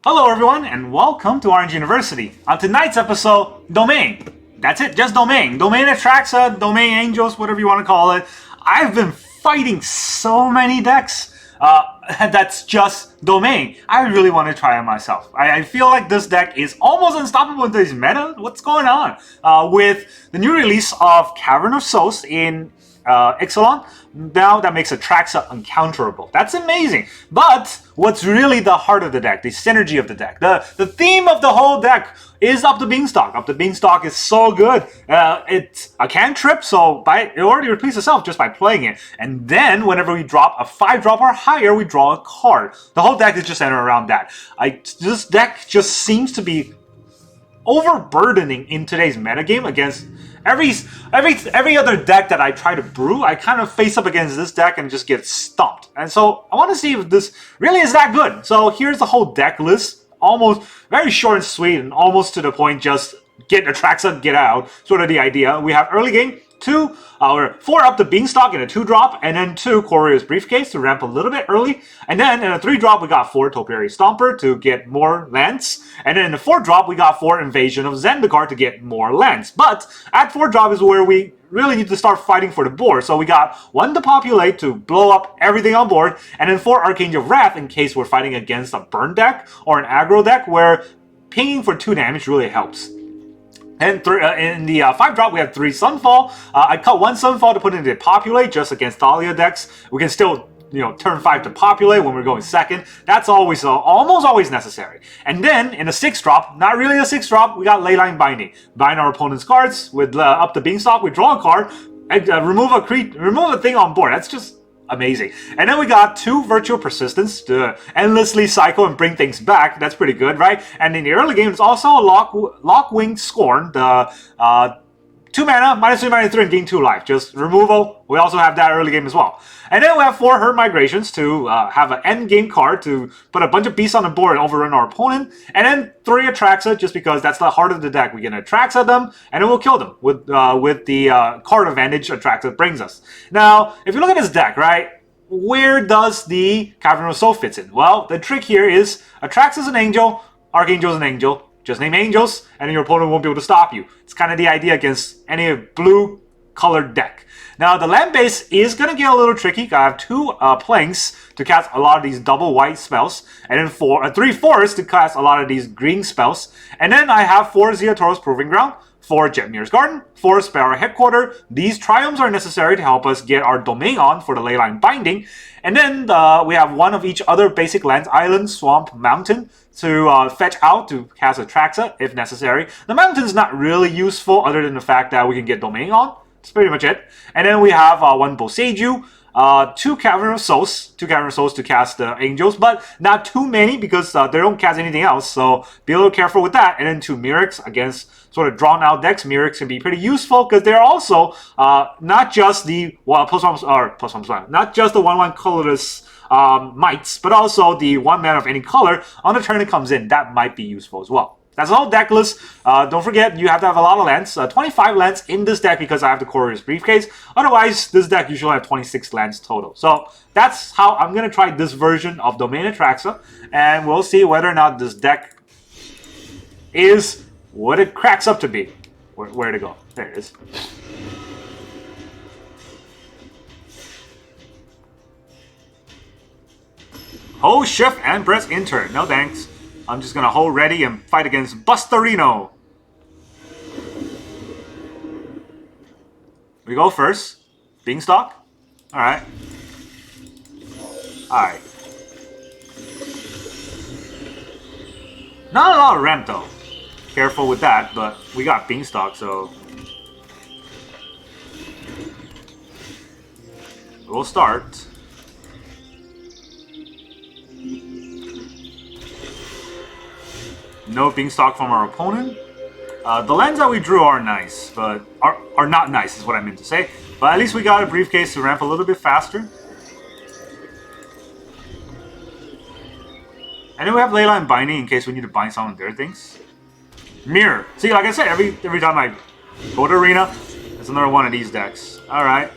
Hello everyone and welcome to Orange University. On tonight's episode, Domain. That's it, just Domain. Domain Atraxa, Domain Angels, whatever you want to call it. I've been fighting so many decks that's just Domain. I really want to try it myself. I feel like this deck is almost unstoppable in today's meta. What's going on? With the new release of Caverns of Souls in Ixalan, now that makes Atraxa uncounterable. That's amazing. But what's really the heart of the deck, the synergy of the deck, the theme of the whole deck is Up the Beanstalk. Up the Beanstalk is so good. It's a cantrip, so it already repeats itself just by playing it. And then whenever we drop a 5-drop or higher, we draw a card. The whole deck is just centered around that. This deck just seems to be overburdening in today's metagame against every other deck that I try to brew. I kind of face up against this deck and just get stomped. And so I want to see if this really is that good. So here's the whole deck list, almost very short and sweet and almost to the point. Just get Atraxa, get out, sort of the idea. We have early game 4 Up the Beanstalk in a 2-drop, and then 2 Courier's Briefcase to ramp a little bit early. And then in a 3-drop, we got 4 Topiary Stomper to get more lands. And then in the 4-drop, we got 4 Invasion of Zendikar to get more lands. But at 4-drop is where we really need to start fighting for the board. So we got 1 to populate to blow up everything on board, and then 4 Archangel of Wrath in case we're fighting against a burn deck or an aggro deck where pinging for 2 damage really helps. And in the 5-drop, we have 3 Sunfall. I cut 1 Sunfall to put into Populate just against Thalia decks. We can still, turn 5 to Populate when we're going second. That's always, almost always necessary. And then in the 6-drop, not really a 6-drop, we got Leyline Binding. Bind our opponent's cards with Up the Beanstalk. We draw a card, and remove a thing on board. That's just amazing. And then we got 2 Virtual Persistence to endlessly cycle and bring things back. That's pretty good, right? And in the early game, it's also a Lockwing Scorn, the 2 mana, -3, -3, and gain 2 life. Just removal. We also have that early game as well. And then we have 4 Herd Migrations to have an end game card to put a bunch of beasts on the board and overrun our opponent. And then 3 Atraxa, just because that's the heart of the deck. We can Atraxa them, and then we'll kill them with the card advantage Atraxa brings us. Now, if you look at this deck, right, where does the Caverns of Souls fits in? Well, the trick here is Atraxa's an angel, Archangel's an angel. Just name angels, and your opponent won't be able to stop you. It's kind of the idea against any blue-colored deck. Now, the land base is going to get a little tricky. I have 2 Planks to cast a lot of these double white spells, and then 3 Forests to cast a lot of these green spells. And then I have 4 Ziatora's Proving Ground, 4 Jetmir's Garden, 4 Spara Headquarter. These triumphs are necessary to help us get our domain on for the Leyline Binding. And then we have 1 of each other basic lands, Island, Swamp, Mountain, to fetch out to cast Atraxa if necessary. The Mountain's not really useful other than the fact that we can get domain on. That's pretty much it. And then we have 1 Boseiju, 2 Caverns of Souls, 2 Caverns of Souls to cast the angels, but not too many because they don't cast anything else, so be a little careful with that. And then 2 Myrics against sort of drawn out decks. Myrics can be pretty useful because they're also not just the not just the 1/1 colorless mites, but also the 1 mana of any color on the turn it comes in. That might be useful as well. That's the whole deck list. Don't forget, you have to have a lot of lands. 25 lands in this deck because I have the Courier's Briefcase. Otherwise, this deck usually have 26 lands total. So that's how I'm going to try this version of Domain Atraxa. And we'll see whether or not this deck is what it cracks up to be. Where to go? There it is. Hold shift and press enter. No thanks. I'm just gonna hold ready and fight against Bustarino. We go first. Beanstalk. Alright. Alright. Not a lot of ramp though. Careful with that, but we got Beanstalk, so we'll start. No Beanstalk from our opponent. The lands that we drew are nice, but are not nice is what I meant to say. But at least we got a Briefcase to ramp a little bit faster. And then we have Leyline Binding in case we need to bind some of their things. Mirror. See, like I said, every time I go to Arena, there's another one of these decks. Alright.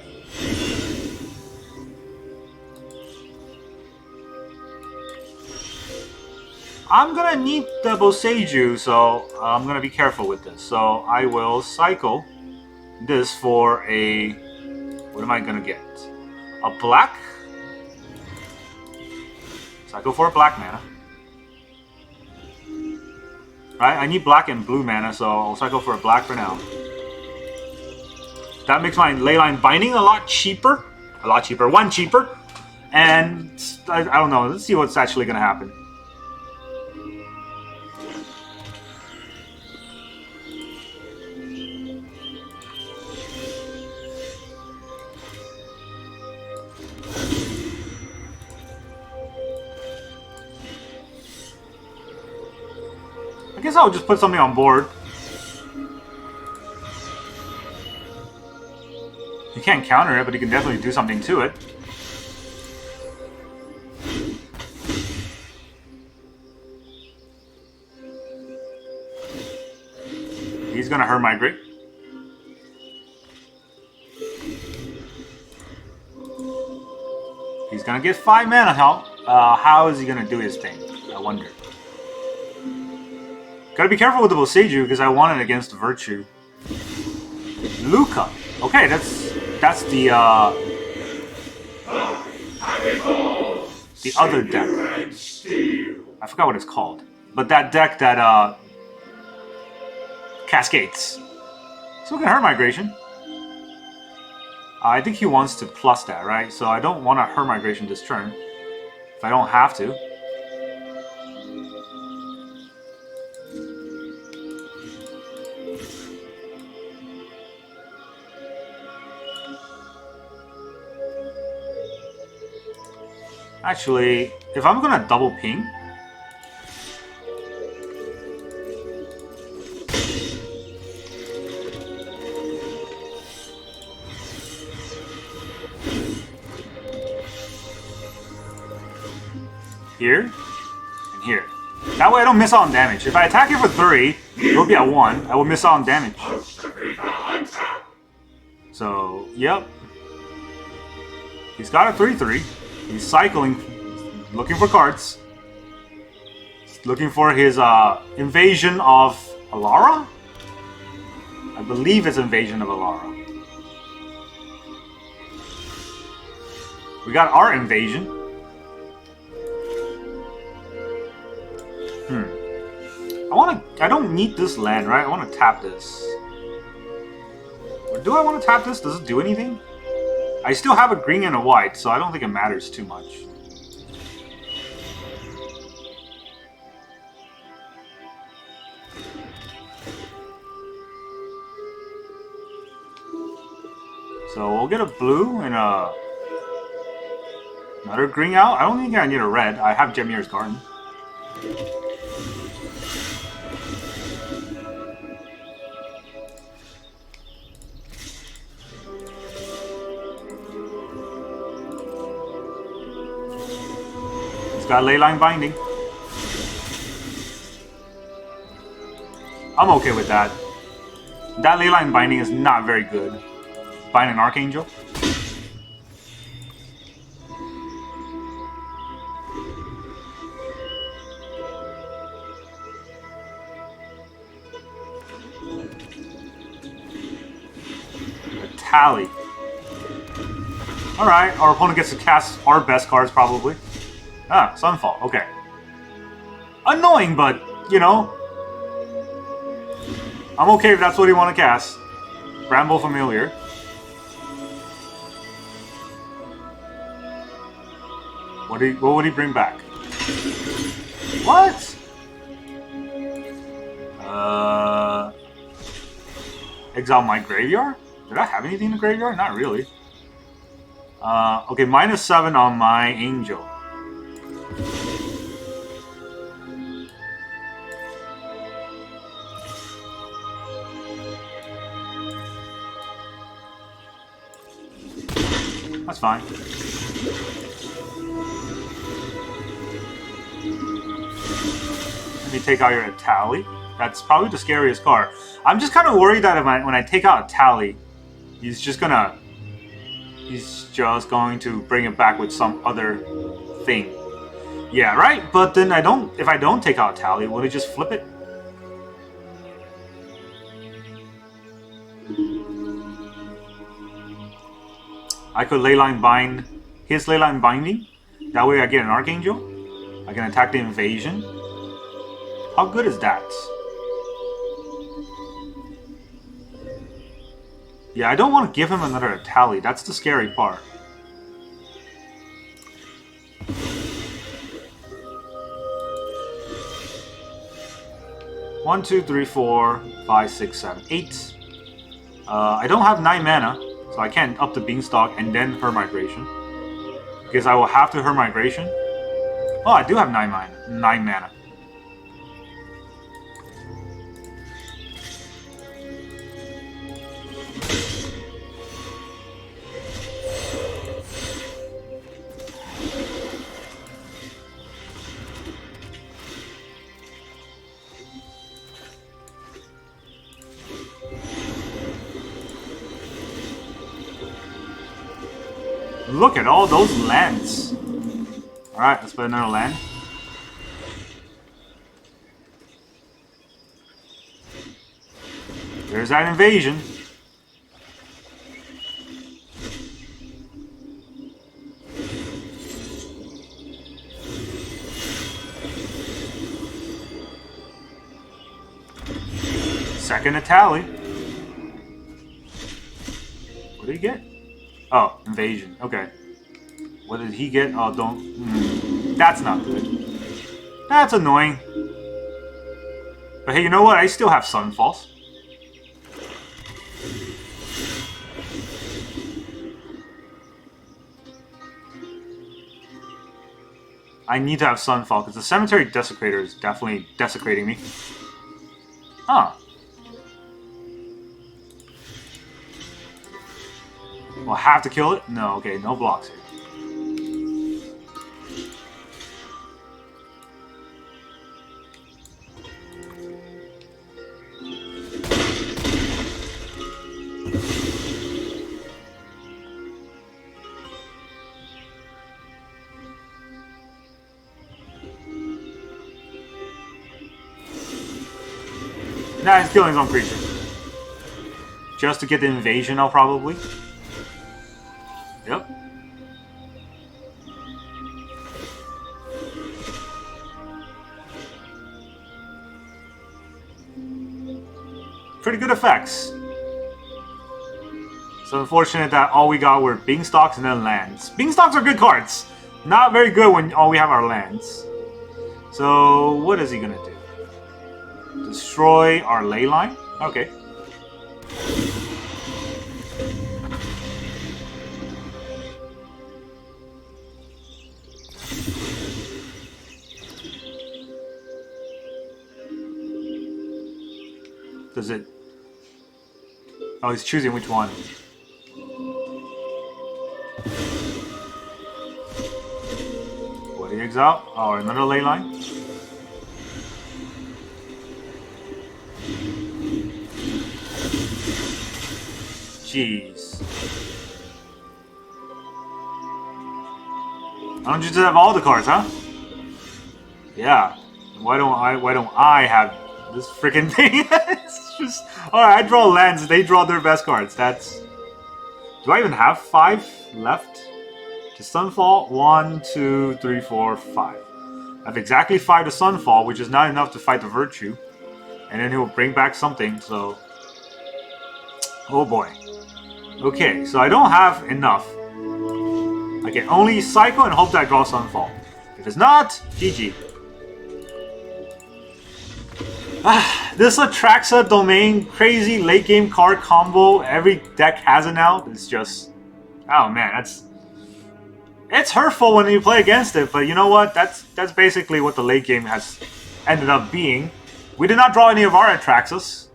I'm gonna need the Boseiju, so I'm gonna be careful with this. So I will cycle this for a... What am I gonna get? A black? Cycle for a black mana. Right, I need black and blue mana, so I'll cycle for a black for now. That makes my Leyline Binding a lot cheaper. A lot cheaper. One cheaper. And I don't know. Let's see what's actually going to happen. I guess I'll just put something on board. You can't counter it, but you can definitely do something to it. He's gonna Her Migrate. He's gonna get 5 mana help. How is he gonna do his thing? I wonder. Gotta be careful with the Boseiju because I want it against Virtue. Luca. Okay, that's the other deck. I forgot what it's called. But that deck that cascades. So we can Her Migration. I think he wants to plus that, right? So I don't want to Her Migration this turn. If I don't have to. Actually, if I'm gonna double ping, here and here. That way I don't miss out on damage. If I attack it for 3, it will be at 1. I will miss out on damage. So, yep. He's got a 3/3. He's cycling, looking for cards. He's looking for his Invasion of Alara? I believe it's Invasion of Alara. We got our Invasion. I don't need this land, right? I want to tap this. Or do I want to tap this? Does it do anything? I still have a green and a white, so I don't think it matters too much. So we'll get a blue and another green out. I don't think I need a red. I have Jetmir's Garden. Got Leyline Binding. I'm okay with that. That Leyline Binding is not very good. Bind an Archangel. A Tally. Alright, our opponent gets to cast our best cards probably. Ah, Sunfall, okay. Annoying, but, you know. I'm okay if that's what you want to cast. Bramble Familiar. What would he bring back? What? Exile my graveyard? Did I have anything in the graveyard? Not really. Okay, -7 on my Angel. That's fine. Let me take out your Tally. That's probably the scariest card. I'm just kind of worried that when I take out a Tally, he's just going to bring it back with some other thing. Yeah, right? But then if I don't take out Tally, will it just flip it? I could Leyline Bind his Leyline Binding. That way I get an Archangel. I can attack the Invasion. How good is that? Yeah, I don't want to give him another Tally. That's the scary part. One, two, three, 4, 5, 6, 7, 8. I don't have 9 mana, so I can't up the Beanstalk and then her Migration. Because I will have to her Migration. Oh, I do have 9 mana. Look at all those lands. Alright, let's play another land. There's that Invasion. Second a Tally. What did he get? Oh, Invasion. Okay. What did he get? Oh, don't... That's not good. That's annoying. But hey, you know what? I still have Sunfalls. I need to have Sunfall, because the Cemetery Desecrator is definitely desecrating me. Huh. Will I have to kill it? No, okay, no blocks here. Nah, he's killing his own creature. Just to get the Invasion out, probably. Yep. Pretty good effects. So unfortunate that all we got were Beanstalks and then lands. Beanstalks are good cards. Not very good when all we have are lands. So what is he gonna do? Destroy our Leyline? Okay. Does it... Oh, he's choosing which one. What do you exile? Oh, another Leyline? Jeez. Why don't you just have all the cards, huh? Yeah. Why don't I have this freaking thing? It's just... Alright, I draw lands, they draw their best cards. That's... Do I even have 5 left? To Sunfall? 1, 2, 3, 4, 5. I have exactly 5 to Sunfall, which is not enough to fight the Virtue. And then he'll bring back something, so... Oh boy. Okay, so I don't have enough. I can only cycle and hope that I draw Sunfall. If it's not, GG. This Atraxa Domain crazy late game card combo, every deck has it now. It's just... Oh man, that's... It's hurtful when you play against it, but you know what? That's basically what the late game has ended up being. We did not draw any of our Atraxas.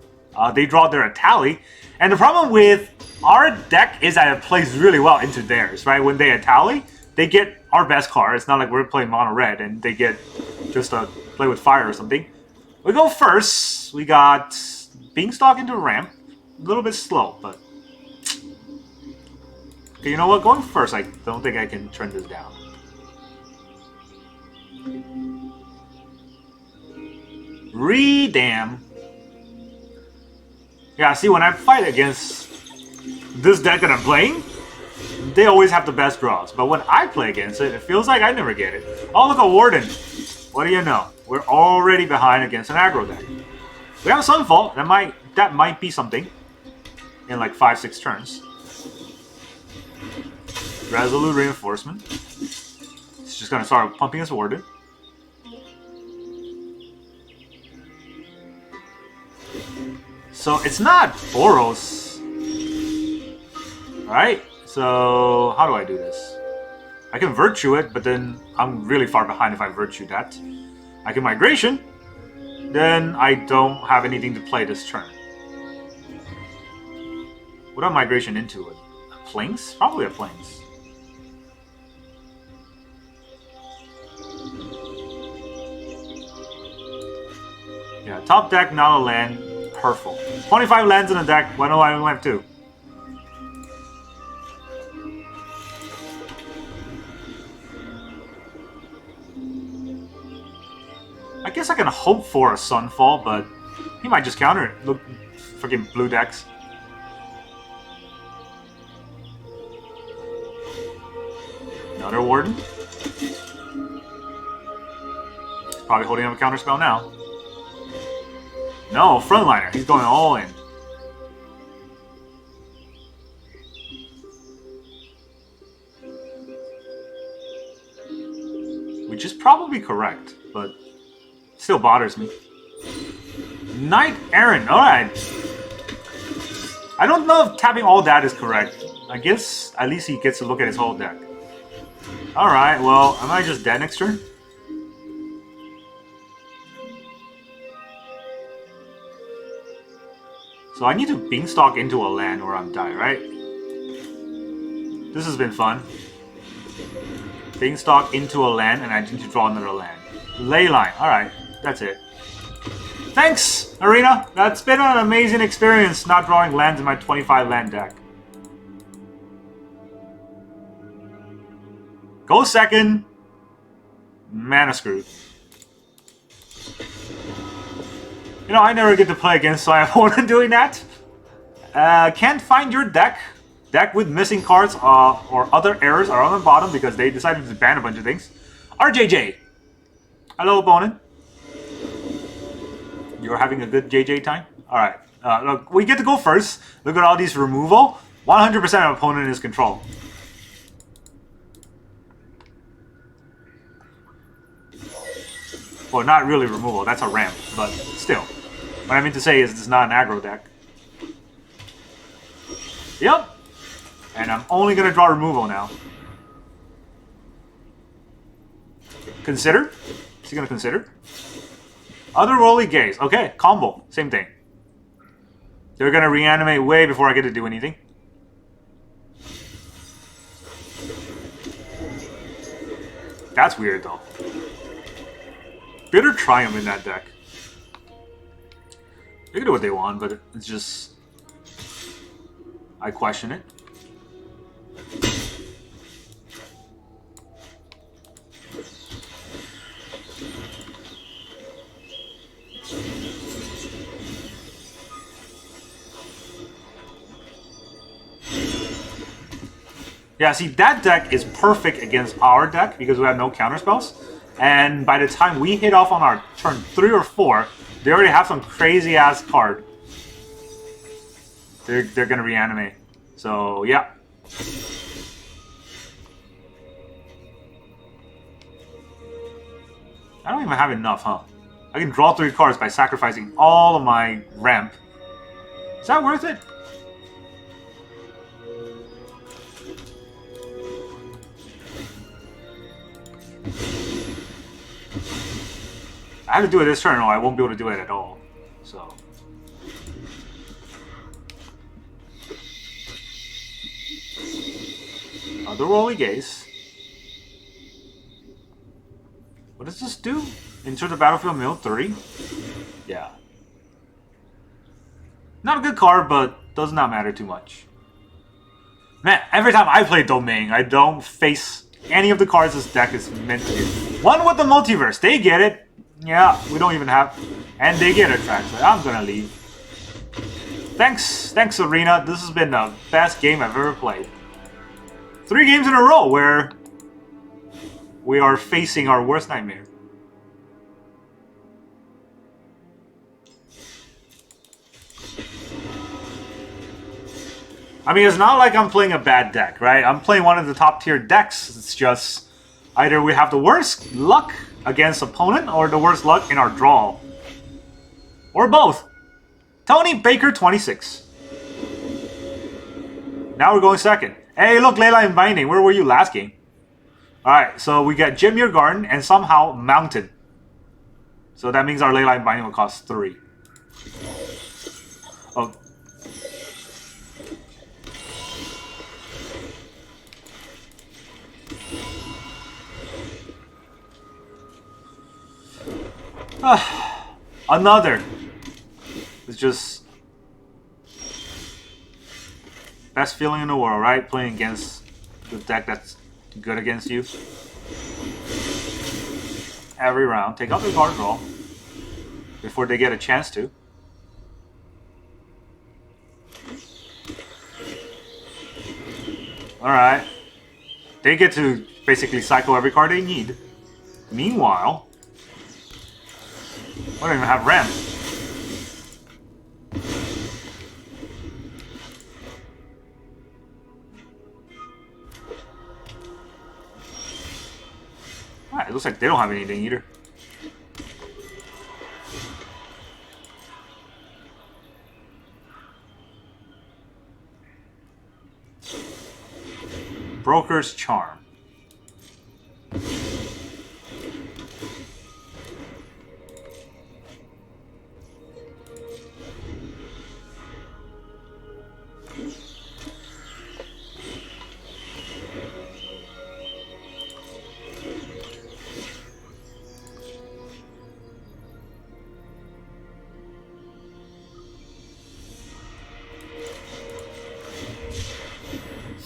They draw their Tally. And the problem with our deck is that it plays really well into theirs, right? When they Tally, they get our best card. It's not like we're playing mono red and they get just a play with fire or something. We go first. We got Beanstalk into ramp. A little bit slow, but... Okay, you know what? Going first, I don't think I can turn this down. Re-damn. Yeah, see, when I fight against this deck that I'm playing, they always have the best draws. But when I play against it, it feels like I never get it. Oh, look at Warden. What do you know? We're already behind against an aggro deck. We have a Sunfall. That might be something in like 5-6 turns. Resolute Reinforcement. It's just gonna start pumping his Warden. So it's not Boros. Alright, so how do I do this? I can Virtue it, but then I'm really far behind if I Virtue that. I can Migration, then I don't have anything to play this turn. What are Migration into it? A Plains? Probably a Plains. Yeah, top deck, not a land. Hurtful. 25 lands in the deck. Why do I only have 2? I guess I can hope for a Sunfall, but he might just counter it. Look, freaking blue decks. Another Warden. Probably holding up a counter spell now. No, Frontliner. He's going all in. Which is probably correct, but still bothers me. Knight Errant. Alright. I don't know if tapping all that is correct. I guess at least he gets to look at his whole deck. Alright, well, am I just dead next turn? So I need to Beanstalk into a land or I'm die, right? This has been fun. Beanstalk into a land and I need to draw another land. Leyline, alright, that's it. Thanks, Arena! That's been an amazing experience not drawing lands in my 25 land deck. Go second. Mana screwed. You know, I never get to play against my opponent doing that. Can't find your deck. Deck with missing cards or other errors are on the bottom because they decided to ban a bunch of things. RJJ. Hello, opponent. You're having a good JJ time? Alright. Look, we get to go first. Look at all these removal. 100% of opponent is control. Well, not really removal. That's a ramp, but still. What I mean to say is it's not an aggro deck. Yep. And I'm only going to draw removal now. Consider? Is he going to consider? Otherworldly Gaze. Okay, combo. Same thing. They're going to reanimate way before I get to do anything. That's weird, though. Bitter Triumph in that deck. They can do what they want, but it's just... I question it. Yeah, see, that deck is perfect against our deck because we have no counterspells. And by the time we hit off on our turn 3 or 4, they already have some crazy-ass card. They're gonna reanimate. So, yeah. I don't even have enough, huh? I can draw 3 cards by sacrificing all of my ramp. Is that worth it? I have to do it this turn or I won't be able to do it at all. So. Otherworldly Gaze. What does this do? Enter the battlefield mill 3? Yeah. Not a good card, but does not matter too much. Man, every time I play Domain, I don't face any of the cards this deck is meant to use. One with the multiverse, they get it. Yeah, we don't even have, and they get Atraxa. I'm gonna leave. Thanks, Arena. This has been the best game I've ever played. 3 games in a row where we are facing our worst nightmare. I mean, it's not like I'm playing a bad deck, right? I'm playing one of the top tier decks. It's just either we have the worst luck against opponent or the worst luck in our draw. Or both. Tony Baker 26. Now we're going second. Hey, look, Leyline Binding. Where were you last game? Alright, so we got Jetmir Garden and somehow Mountain. So that means our Leyline Binding will cost 3. Oh. Another. It's just best feeling in the world, right? Playing against the deck that's good against you. Every round. Take out the card draw before they get a chance to. Alright. They get to basically cycle every card they need. Meanwhile, I don't even have ramp. Alright, it looks like they don't have anything either. Broker's Charm.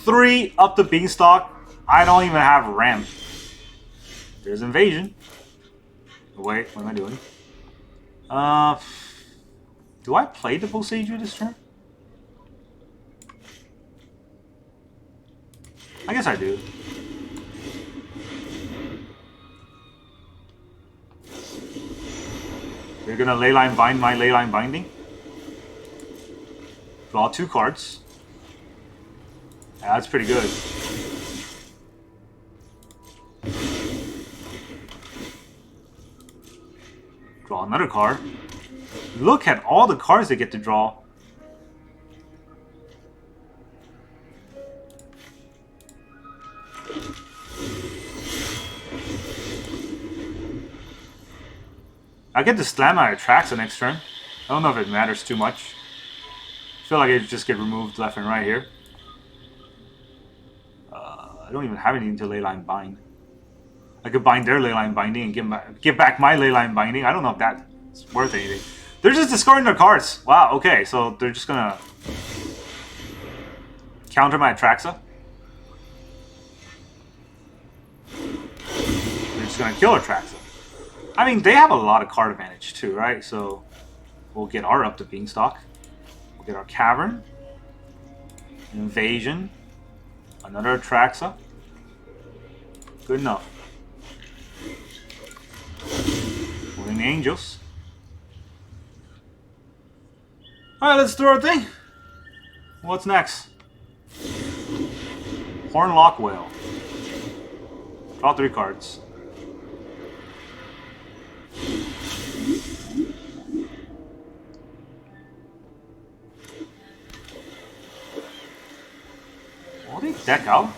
Three up the beanstalk. I don't even have ramp. There's Invasion. Wait, what am I doing? Do I play the Boseiju this turn? I guess I do. You're gonna Leyline Bind my Leyline Binding. Draw 2 cards. Yeah, that's pretty good. Draw another card. Look at all the cards they get to draw. I get to slam my Atraxa next turn. I don't know if it matters too much. I feel like it just get removed left and right here. I don't even have anything to Leyline Bind. I could bind their Leyline Binding and give back my Leyline Binding. I don't know if that's worth anything. They're just discarding their cards. Wow, okay, so they're just gonna counter my Atraxa. They're just gonna kill Atraxa. I mean, they have a lot of card advantage too, right? So we'll get our up to Beanstalk. We'll get our Cavern. Invasion. Another Atraxa. Good enough. Pulling the Angels. Alright, let's do our thing. What's next? Hornlock Whale. Draw 3 cards. Will they deck out?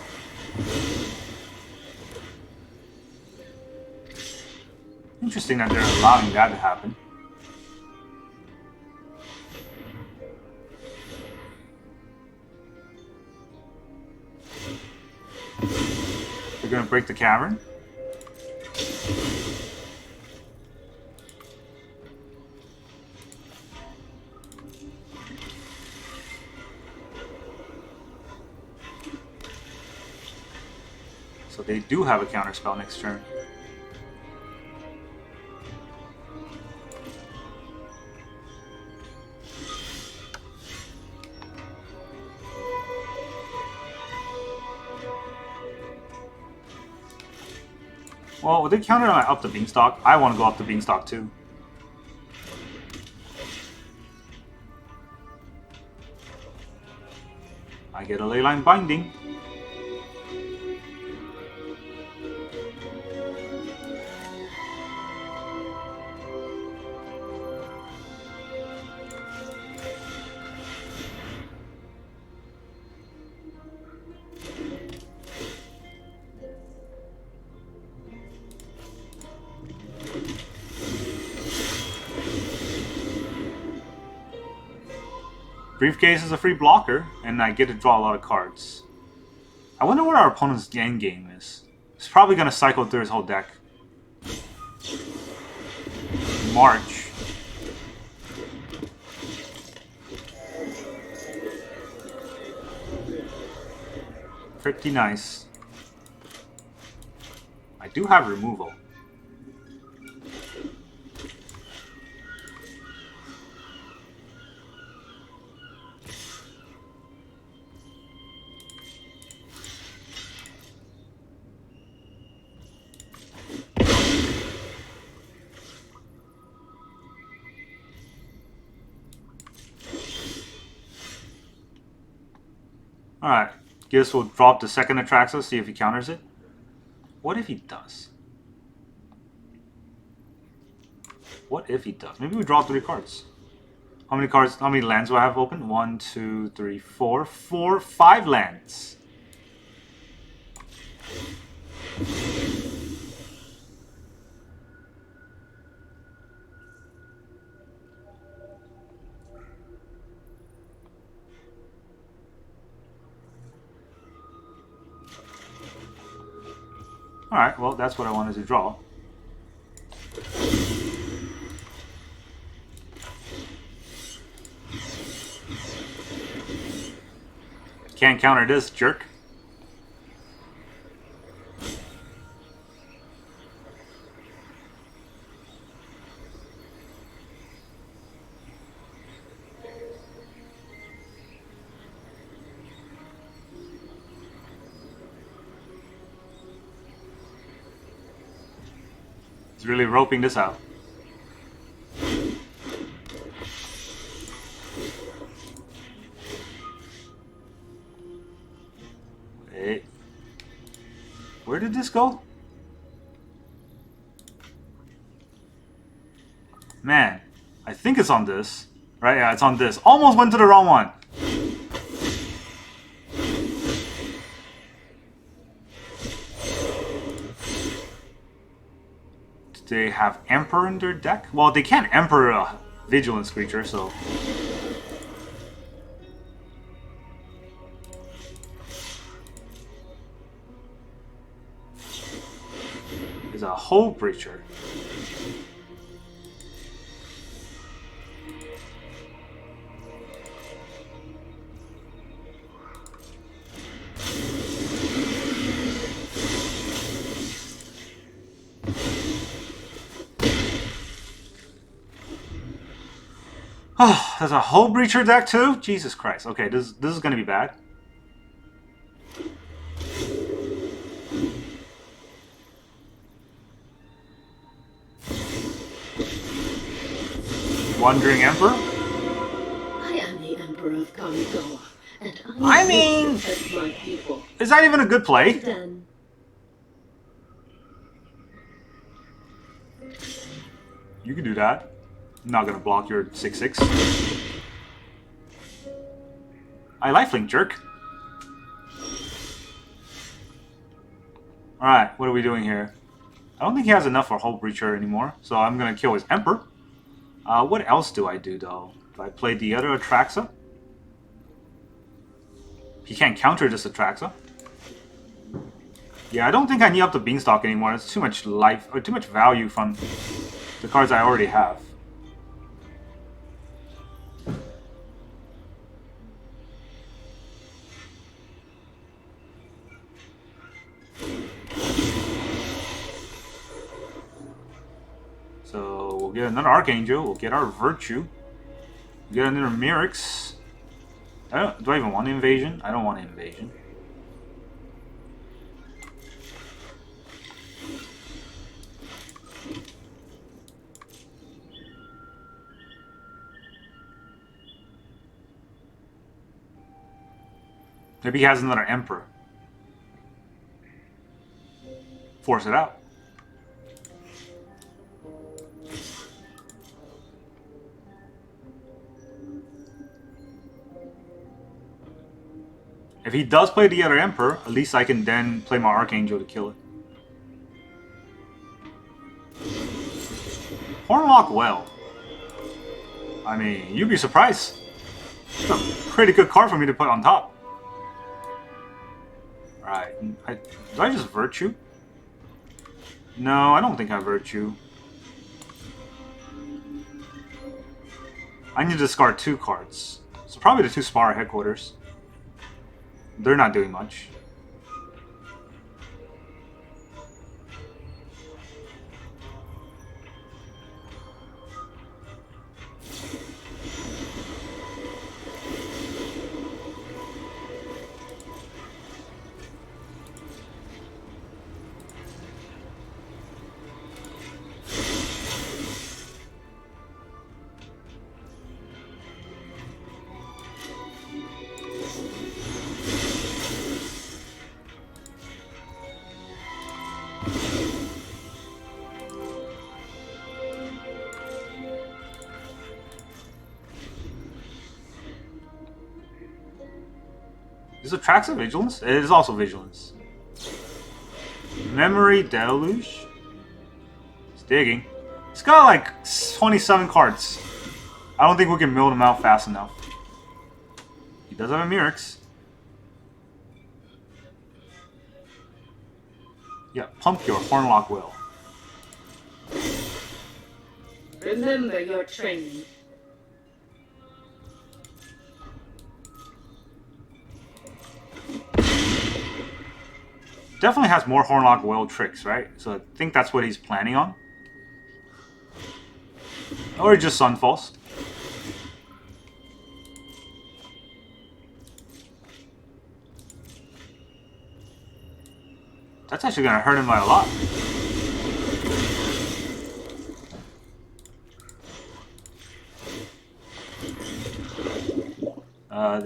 Interesting that they're allowing that to happen. They're gonna break the Cavern. So they do have a counterspell next turn. Well, would they counter my up the Beanstalk? I want to go up the Beanstalk too. I get a Leyline Binding. Briefcase is a free blocker, and I get to draw a lot of cards. I wonder what our opponent's end game is. He's probably going to cycle through his whole deck. March. Pretty nice. I do have removal. Alright, guess we'll drop the second Atraxa, see if he counters it. What if he does? What if he does? Maybe we draw 3 cards. How many lands do I have open? 1, 2, 3, 4. 5 lands. Alright, well, that's what I wanted to draw. Can't counter this, jerk. He's really roping this out. Wait. Where did this go? Man, I think it's on this. Right, yeah, it's on this. Almost went to the wrong one. They have Emperor in their deck? Well, they can't Emperor a Vigilance creature, so... There's a Hull Breacher. Oh, there's a Hull Breacher deck too? Jesus Christ. Okay, this is gonna be bad. Wandering Emperor? I am the Emperor of Kamigawa, and I mean, protect my people. Is that even a good play? Then You can do that. I'm not gonna block your 6/6. I lifelink, jerk. Alright, what are we doing here? I don't think he has enough for Hull Breacher anymore, so I'm gonna kill his Emperor. What else do I do, though? Do I play the other Atraxa? He can't counter this Atraxa. Yeah, I don't think I need up the Beanstalk anymore. It's too much life, or too much value from the cards I already have. So we'll get another Archangel. We'll get our Virtue. We'll get another Mirix. Do I even want Invasion? I don't want Invasion. Maybe he has another Emperor. Force it out. If he does play the other Emperor, at least I can then play my Archangel to kill it. Hornlock Well. I mean, you'd be surprised. It's a pretty good card for me to put on top. Alright, do I just Virtue? No, I don't think I Virtue. I need to discard 2 cards. So probably the 2 Spara Headquarters. They're not doing much. Is it Atraxa Vigilance? It is also Vigilance. Memory Deluge. It's digging. It's got like 27 cards. I don't think we can mill them out fast enough. He does have a Mirix. Yeah, pump your Hornlock Will. Remember your training. Definitely has more Hornlock Will tricks, right? So I think that's what he's planning on. Or just Sunfalls. That's actually going to hurt him by a lot.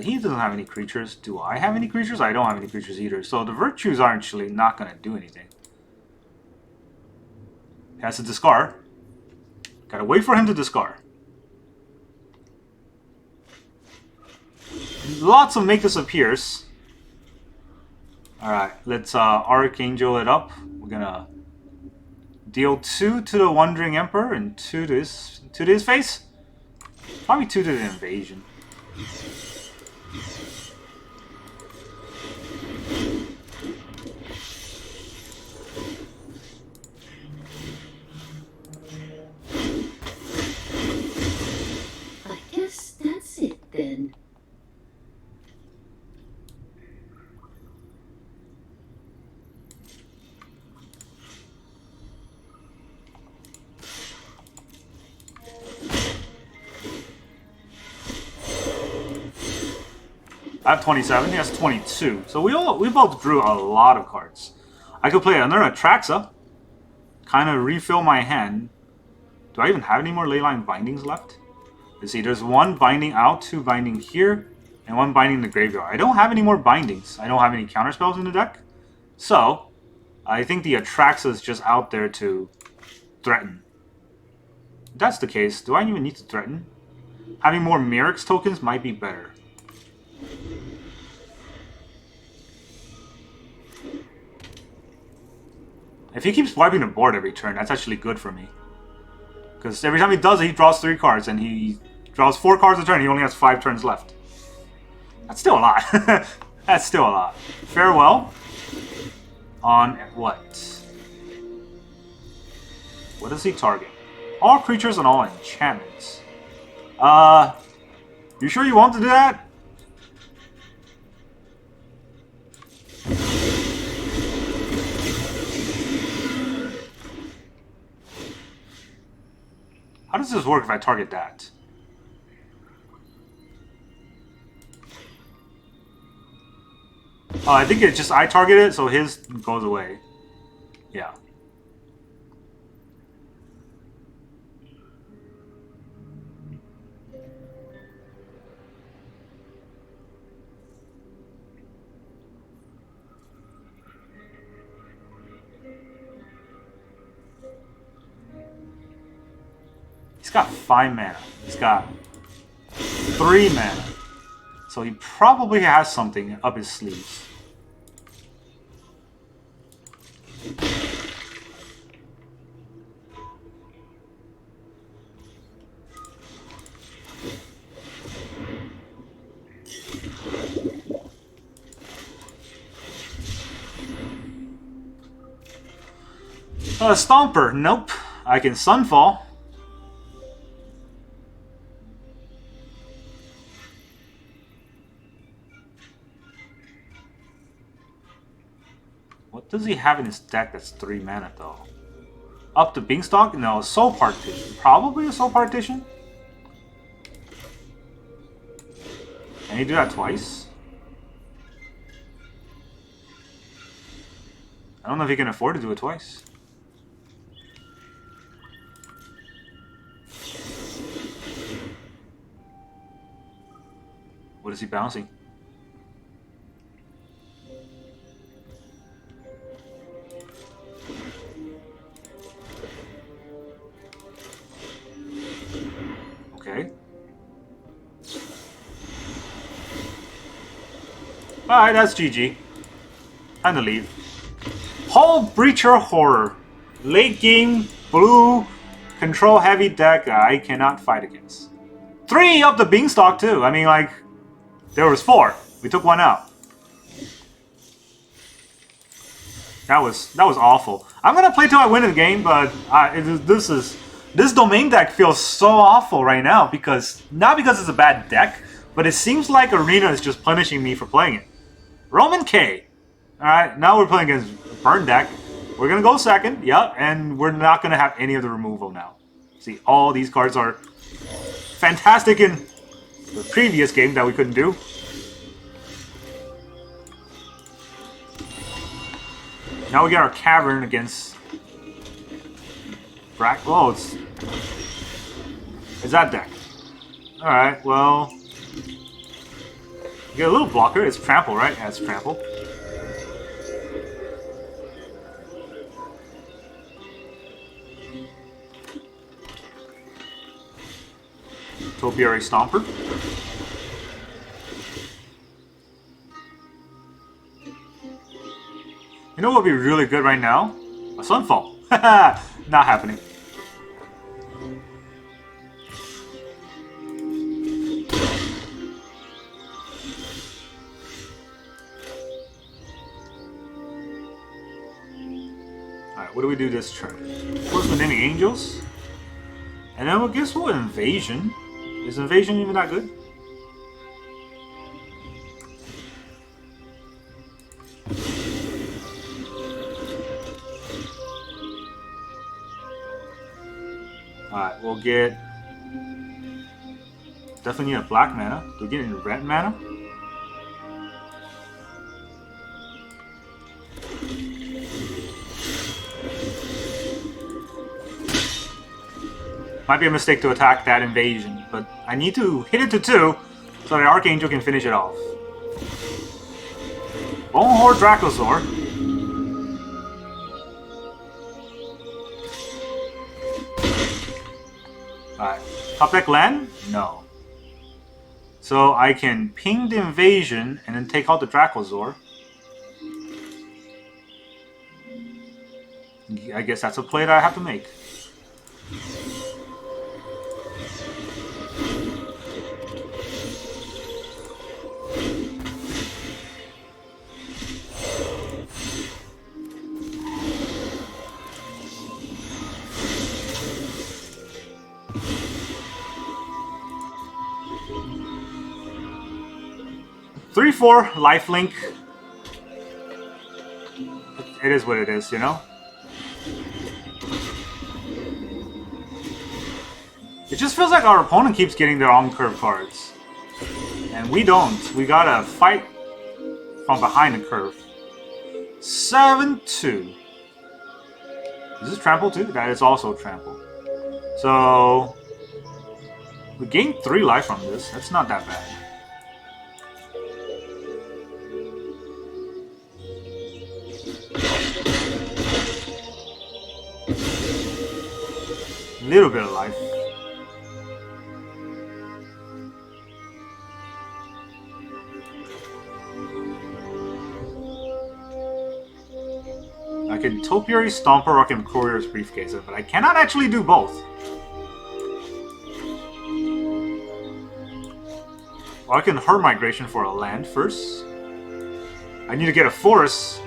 He doesn't have any creatures. Do I have any creatures? I don't have any creatures either. So the Virtues are actually not going to do anything. He has to discard. Gotta wait for him to discard. Lots of Make This Appears. Alright, let's Archangel it up. We're gonna deal 2 to the Wandering Emperor and 2 to his face. Probably 2 to the Invasion. I guess that's it then. I have 27, he has 22. So we both drew a lot of cards. I could play another Atraxa. Kind of refill my hand. Do I even have any more Leyline Bindings left? Let's see, there's 1 binding out, 2 binding here, and 1 binding in the graveyard. I don't have any more bindings. I don't have any counterspells in the deck. So, I think the Atraxa is just out there to threaten. If that's the case, do I even need to threaten? Having more Mirix tokens might be better. If he keeps wiping the board every turn, that's actually good for me. Because every time he does it, he draws 3 cards, and he draws 4 cards a turn, he only has 5 turns left. That's still a lot. That's still a lot. Farewell. On what? What does he target? All creatures and all enchantments. You sure you want to do that? How does this work if I target that? Oh, I think it's just I target it, so his goes away. Yeah. He's got 5 mana. He's got 3 mana. So he probably has something up his sleeves. Stomper. Nope. I can Sunfall. What does he have in his deck that's 3 mana though? Up to Beanstalk? No, Soul Partition. Probably a Soul Partition? Can he do that twice? I don't know if he can afford to do it twice. What is he bouncing? Okay. Alright, that's GG. Time to leave. Hull Breacher Horror. Late game, blue, control heavy deck I cannot fight against. 3 up the Beanstalk too. I mean, like, there was 4. We took 1 out. That was awful. I'm gonna play till I win the game, but this Domain deck feels so awful right now because not because it's a bad deck, but it seems like Arena is just punishing me for playing it. Roman K. All right, now we're playing against Burn deck. We're gonna go second, yep, and we're not gonna have any of the removal now. See, all these cards are fantastic in the previous game that we couldn't do. Now we get our Cavern against Oh, it's that deck. Alright, well, you get a little blocker. It's Trample, right? Yeah, it's Trample. Topiary Stomper. You know what would be really good right now? A Sunfall. Not happening. Alright, what do we do this turn? Of course, we're naming Angels. And then I guess we'll Invasion. Is Invasion even that good? Alright, we'll get... Definitely need a black mana. Do we get any red mana? Might be a mistake to attack that Invasion, but I need to hit it to 2 so that Archangel can finish it off. Bonehorde Dracosaur. Alright. Top deck land? No. So I can ping the Invasion and then take out the Dracosaur. I guess that's a play that I have to make. Three, 4 lifelink. It is what it is, you know? It just feels like our opponent keeps getting their own curve cards. And we don't. We gotta fight from behind the curve. 7-2. Is this trample too? That is also trample. So we gained 3 life from this. That's not that bad. Little bit of life. I can Topiary Stomper or I can Courier's Briefcase it, but I cannot actually do both. Or I can Her Migration for a land first. I need to get a forest.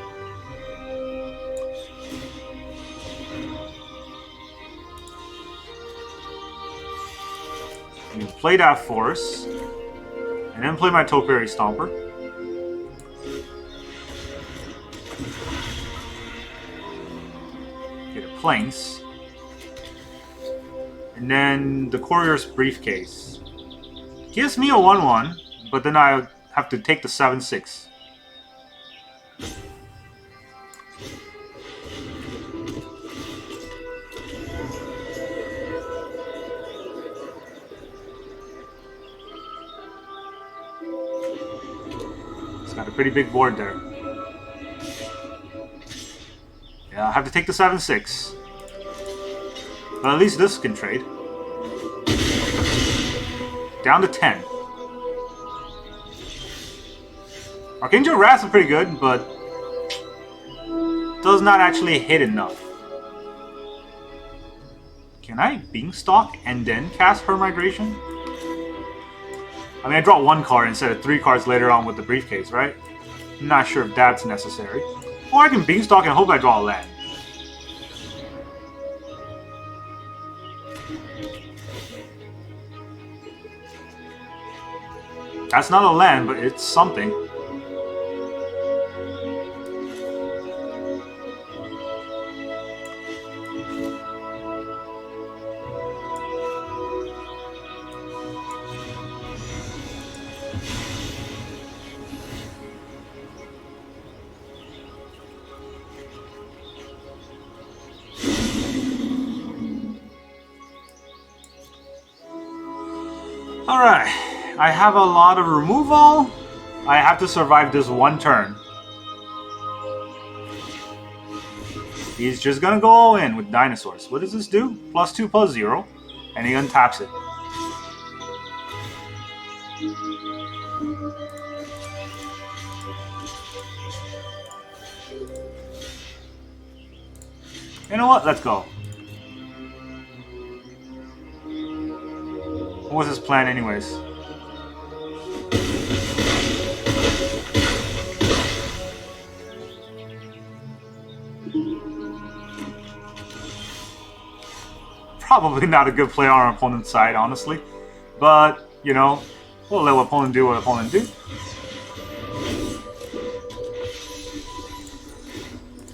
I can play that forest. And then play my Topiary Stomper. Planes, and then the Courier's Briefcase gives me a 1/1, but then I have to take the 7/6. It's got a pretty big board there. Yeah, I have to take the 7/6. But at least this can trade. Down to 10. Archangel of Wrath is pretty good, but does not actually hit enough. Can I Beanstalk and then cast Her Migration? I mean, I draw 1 card instead of 3 cards later on with the Briefcase, right? I'm not sure if that's necessary. Or I can Beanstalk and hope I draw a land. That's not a land, but it's something. Alright, I have a lot of removal. I have to survive this 1 turn. He's just gonna go all in with dinosaurs. What does this do? +2/+0. And he untaps it. You know what? Let's go. What was his plan anyways? Probably not a good play on our opponent's side, honestly. But, you know, we'll let what opponent do what opponent do.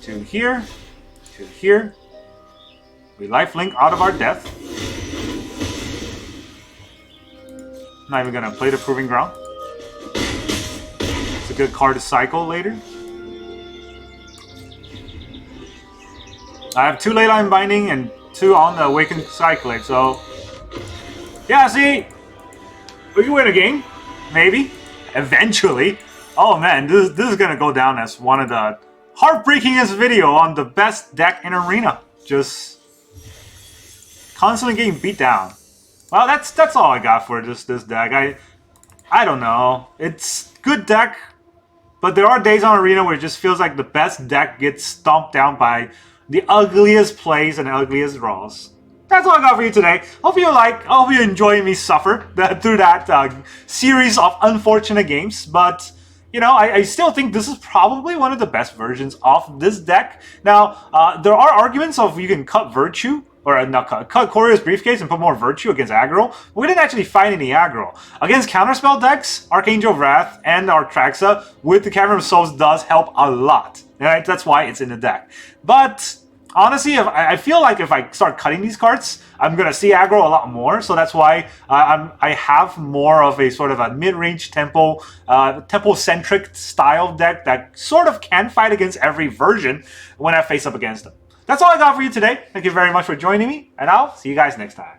2 here, 2 here. We lifelink out of our death. Not even gonna play the Proving Ground. It's a good card to cycle later. I have 2 Leyline Binding and 2 on the Awakened Cyclade, so yeah, see, we can win a game, maybe, eventually. Oh man, this is gonna go down as one of the heartbreakingest video on the best deck in Arena. Just constantly getting beat down. Well, that's all I got for this deck. I don't know. It's good deck, but there are days on Arena where it just feels like the best deck gets stomped down by the ugliest plays and ugliest draws. That's all I got for you today. Hope you hope you enjoy me suffer through that series of unfortunate games. But you know, I still think this is probably one of the best versions of this deck. Now, there are arguments of you can cut Virtue. Or not cut Courier's Briefcase and put more Virtue against aggro. We didn't actually find any aggro. Against counterspell decks, Archangel of Wrath and Atraxa with the Caverns of Souls does help a lot. Right? That's why it's in the deck. But Honestly, I feel like if I start cutting these cards, I'm gonna see aggro a lot more. So that's why I have more of a sort of a mid-range tempo-centric style deck that sort of can fight against every version when I face up against them. That's all I got for you today. Thank you very much for joining me, and I'll see you guys next time.